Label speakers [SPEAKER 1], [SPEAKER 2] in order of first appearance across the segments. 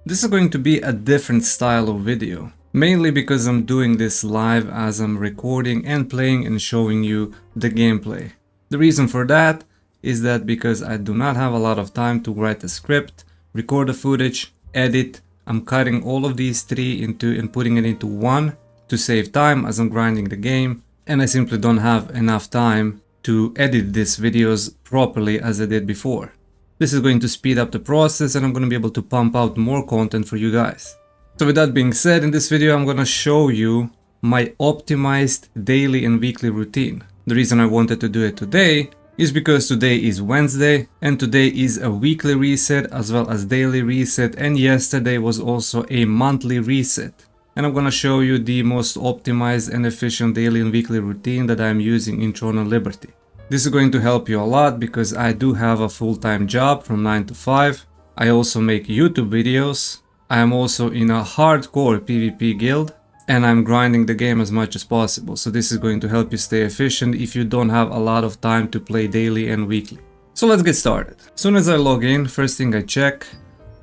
[SPEAKER 1] This is going to be a different style of video, mainly because I'm doing this live as I'm recording and playing and showing you the gameplay. The reason for that is that because I do not have a lot of time to write a script, record the footage, edit. I'm cutting all of these three into and putting it into one to save time as I'm grinding the game, and I simply don't have enough time to edit these videos properly as I did before. This is going to speed up the process and I'm going to be able to pump out more content for you guys. So with that being said, in this video I'm going to show you my optimized daily and weekly routine. The reason I wanted to do it today is because today is Wednesday and today is a weekly reset as well as daily reset, and yesterday was also a monthly reset. And I'm going to show you the most optimized and efficient daily and weekly routine that I'm using in Throne of Liberty. This is going to help you a lot because I do have a full-time job from 9 to 5. I also make YouTube videos. I am also in a hardcore PvP guild and I'm grinding the game as much as possible. So this is going to help you stay efficient if you don't have a lot of time to play daily and weekly. So let's get started. As soon as I log in, first thing I check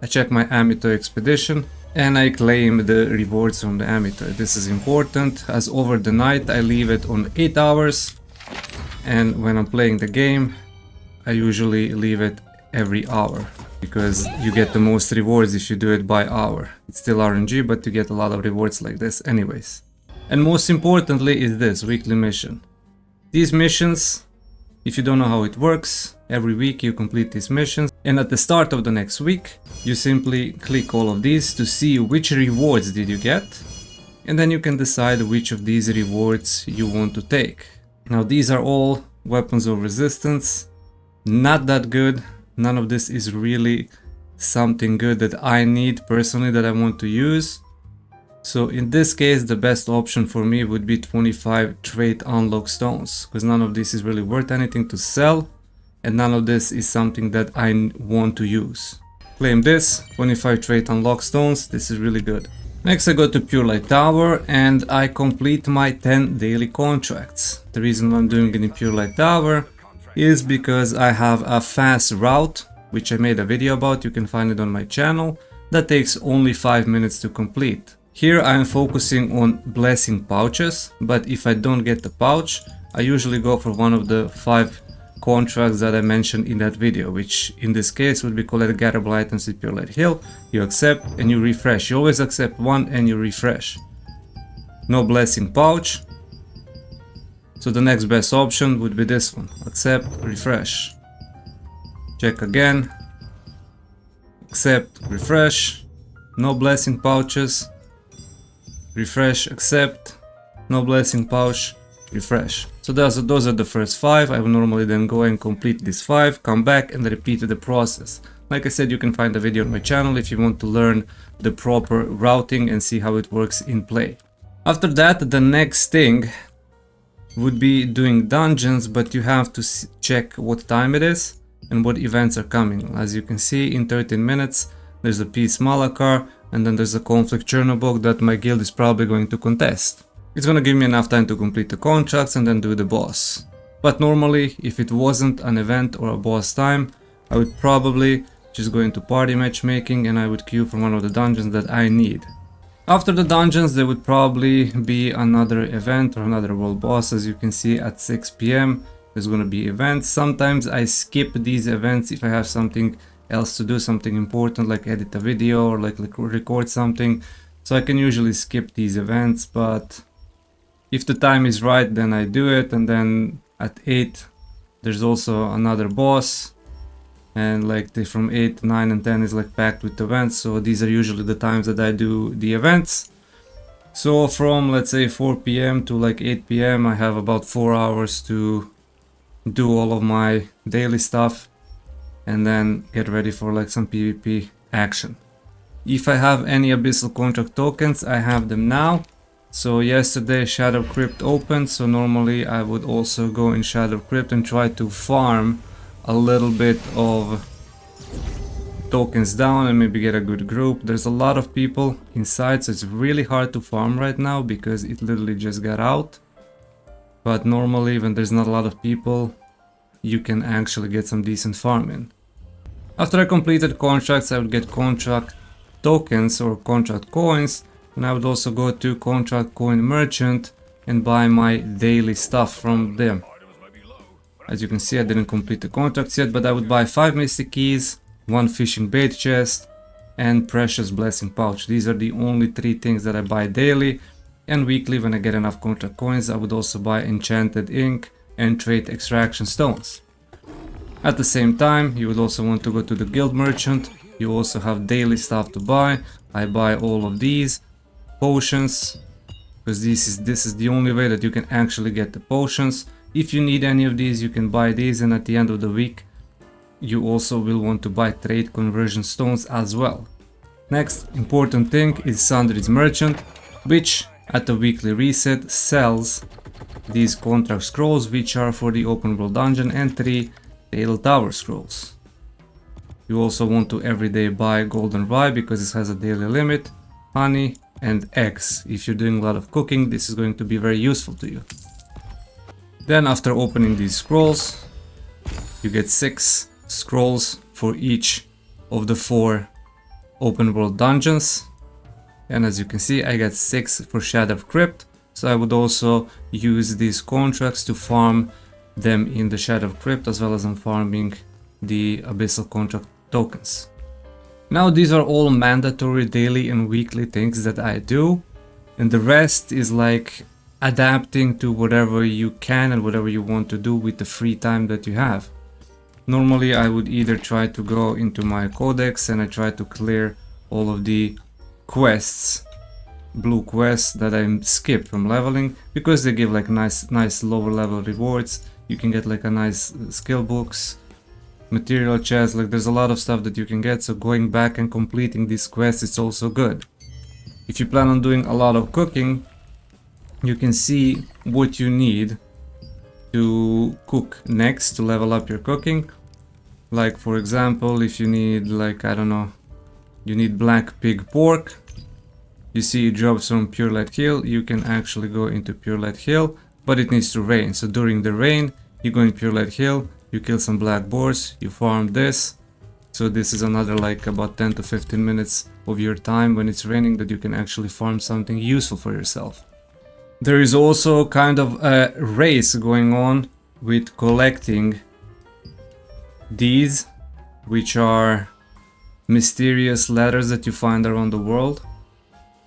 [SPEAKER 1] my Amito expedition and I claim the rewards from the Amito. This is important as over the night I leave it on 8 hours. And when I'm playing the game, I usually leave it every hour because you get the most rewards if you do it by hour. It's still RNG, but you get a lot of rewards like this anyways. And most importantly is this weekly mission. These missions, if you don't know how it works, every week you complete these missions. And at the start of the next week, you simply click all of these to see which rewards did you get. And then you can decide which of these rewards you want to take. Now these are all weapons of resistance, not that good. None of this is really something good that I need personally that I want to use. So in this case the best option for me would be 25 trait unlock stones, because none of this is really worth anything to sell and none of this is something that I want to use. Claim this, 25 trait unlock stones, this is really good. Next I go to Pure Light Tower and I complete my 10 daily contracts. The reason why I'm doing it in Pure Light Tower is because I have a fast route, which I made a video about, you can find it on my channel, that takes only 5 minutes to complete. Here I am focusing on blessing pouches, but if I don't get the pouch, I usually go for one of the 5 contracts that I mentioned in that video, which in this case would be collect gatherable items at Pure Light Hill. You accept and you refresh. You always accept one and you refresh. No blessing pouch. So the next best option would be this one. Accept, refresh. Check again. Accept, refresh. No blessing pouches. Refresh, accept. No blessing pouch. Refresh. So those are the first 5. I will normally then go and complete these 5, come back and repeat the process. Like I said, you can find the video on my channel if you want to learn the proper routing and see how it works in play. After that, the next thing would be doing dungeons, but you have to check what time it is and what events are coming. As you can see, in 13 minutes there's a Peace Malakar and then there's a Conflict Chernobog that my guild is probably going to contest. It's gonna give me enough time to complete the contracts and then do the boss. But normally, if it wasn't an event or a boss time, I would probably just go into party matchmaking and I would queue for one of the dungeons that I need. After the dungeons, there would probably be another event or another world boss. As you can see, at 6 PM, there's gonna be events. Sometimes I skip these events if I have something else to do, something important like edit a video or like record something. So I can usually skip these events, but if the time is right, then I do it. And then at 8 there's also another boss, and like from 8, 9 and 10 is like packed with events. So these are usually the times that I do the events. So from let's say 4 PM to like 8 PM I have about 4 hours to do all of my daily stuff and then get ready for like some PvP action. If I have any Abyssal Contract tokens, I have them now. So yesterday Shadow Crypt opened, so normally I would also go in Shadow Crypt and try to farm a little bit of tokens down and maybe get a good group. There's a lot of people inside, so it's really hard to farm right now because it literally just got out. But normally when there's not a lot of people, you can actually get some decent farm in. After I completed contracts, I would get contract tokens or contract coins, and I would also go to contract coin merchant and buy my daily stuff from them. As you can see, I didn't complete the contracts yet, but I would buy 5 mystic keys, 1 fishing bait chest, and precious blessing pouch. These are the only 3 things that I buy daily, and weekly when I get enough contract coins I would also buy enchanted ink and trait extraction stones. At the same time, you would also want to go to the guild merchant. You also have daily stuff to buy. I buy all of these potions because this is the only way that you can actually get the potions. If you need any of these, you can buy these, and at the end of the week you also will want to buy trade conversion stones as well. Next important thing is Sundry's merchant, which at the weekly reset sells these contract scrolls, which are for the open world dungeon, and 3 Tale Tower scrolls. You also want to everyday buy golden rye because this has a daily limit, honey, and eggs. If you're doing a lot of cooking, this is going to be very useful to you. Then after opening these scrolls, you get 6 scrolls for each of the 4 open world dungeons. And as you can see, I got 6 for Shattered Crypt, so I would also use these contracts to farm them in the Shattered Crypt, as well as I'm farming the Abyssal contract tokens. Now these are all mandatory daily and weekly things that I do, and the rest is like adapting to whatever you can and whatever you want to do with the free time that you have. Normally I would either try to go into my codex and I try to clear all of the quests, blue quests that I skipped from leveling, because they give like nice lower level rewards. You can get like a nice skill books, material chest, like there's a lot of stuff that you can get, so going back and completing these quests is also good. If you plan on doing a lot of cooking, you can see what you need to cook next to level up your cooking. Like for example, if you need, like, I don't know, you need black pig pork, you see it drops from Pure Light Hill, you can actually go into Pure Light Hill, but it needs to rain. So during the rain, you go in Pure Light Hill, you kill some black boars, you farm this. So this is another like about 10 to 15 minutes of your time when it's raining that you can actually farm something useful for yourself. There is also kind of a race going on with collecting these, which are mysterious letters that you find around the world.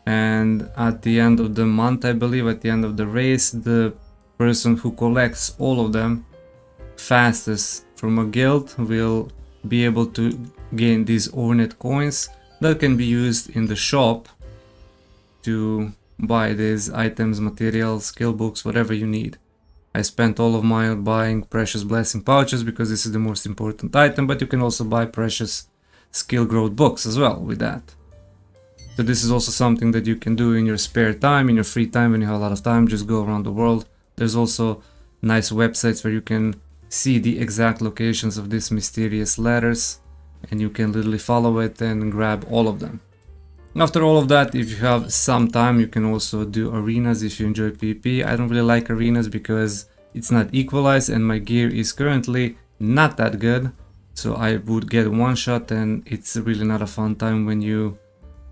[SPEAKER 1] And at the end of the month, I believe, at the end of the race, the person who collects all of them fastest from a guild will be able to gain these Ornate coins that can be used in the shop to buy these items, materials, skill books, whatever you need. I spent all of mine buying precious blessing pouches because this is the most important item, but you can also buy precious skill growth books as well with that. So this is also something that you can do in your spare time, in your free time when you have a lot of time, just go around the world. There's also nice websites where you can see the exact locations of these mysterious letters and you can literally follow it and grab all of them. After all of that, if you have some time, you can also do arenas if you enjoy PvP. I don't really like arenas because it's not equalized and my gear is currently not that good. So I would get one shot and it's really not a fun time when you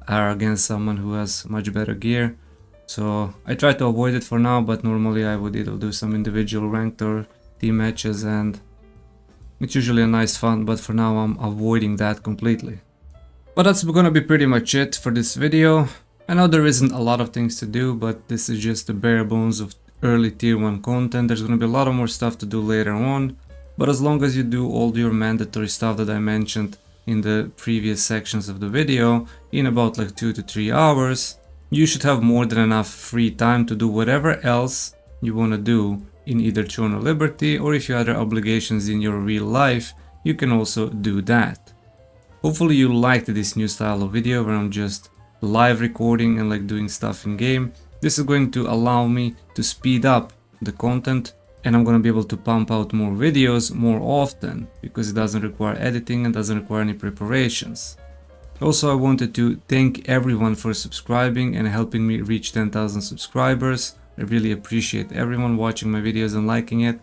[SPEAKER 1] are against someone who has much better gear. So I try to avoid it for now, but normally I would either do some individual ranked or team matches, and it's usually a nice fun, but for now I'm avoiding that completely. But that's gonna be pretty much it for this video. I know there isn't a lot of things to do, but this is just the bare bones of early tier 1 content. There's gonna be a lot of more stuff to do later on, but as long as you do all your mandatory stuff that I mentioned in the previous sections of the video in about like 2 to 3 hours, you should have more than enough free time to do whatever else you want to do in either Throne of Liberty, or if you have other obligations in your real life, you can also do that. Hopefully you liked this new style of video where I'm just live recording and like doing stuff in game. This is going to allow me to speed up the content, and I'm gonna be able to pump out more videos more often because it doesn't require editing and doesn't require any preparations. Also, I wanted to thank everyone for subscribing and helping me reach 10,000 subscribers. I really appreciate everyone watching my videos and liking it.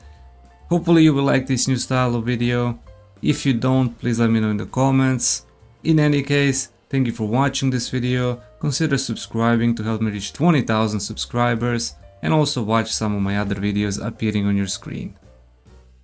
[SPEAKER 1] Hopefully you will like this new style of video. If you don't, please let me know in the comments. In any case, Thank you for watching this video, consider subscribing to help me reach 20,000 subscribers, and also watch some of my other videos appearing on your screen.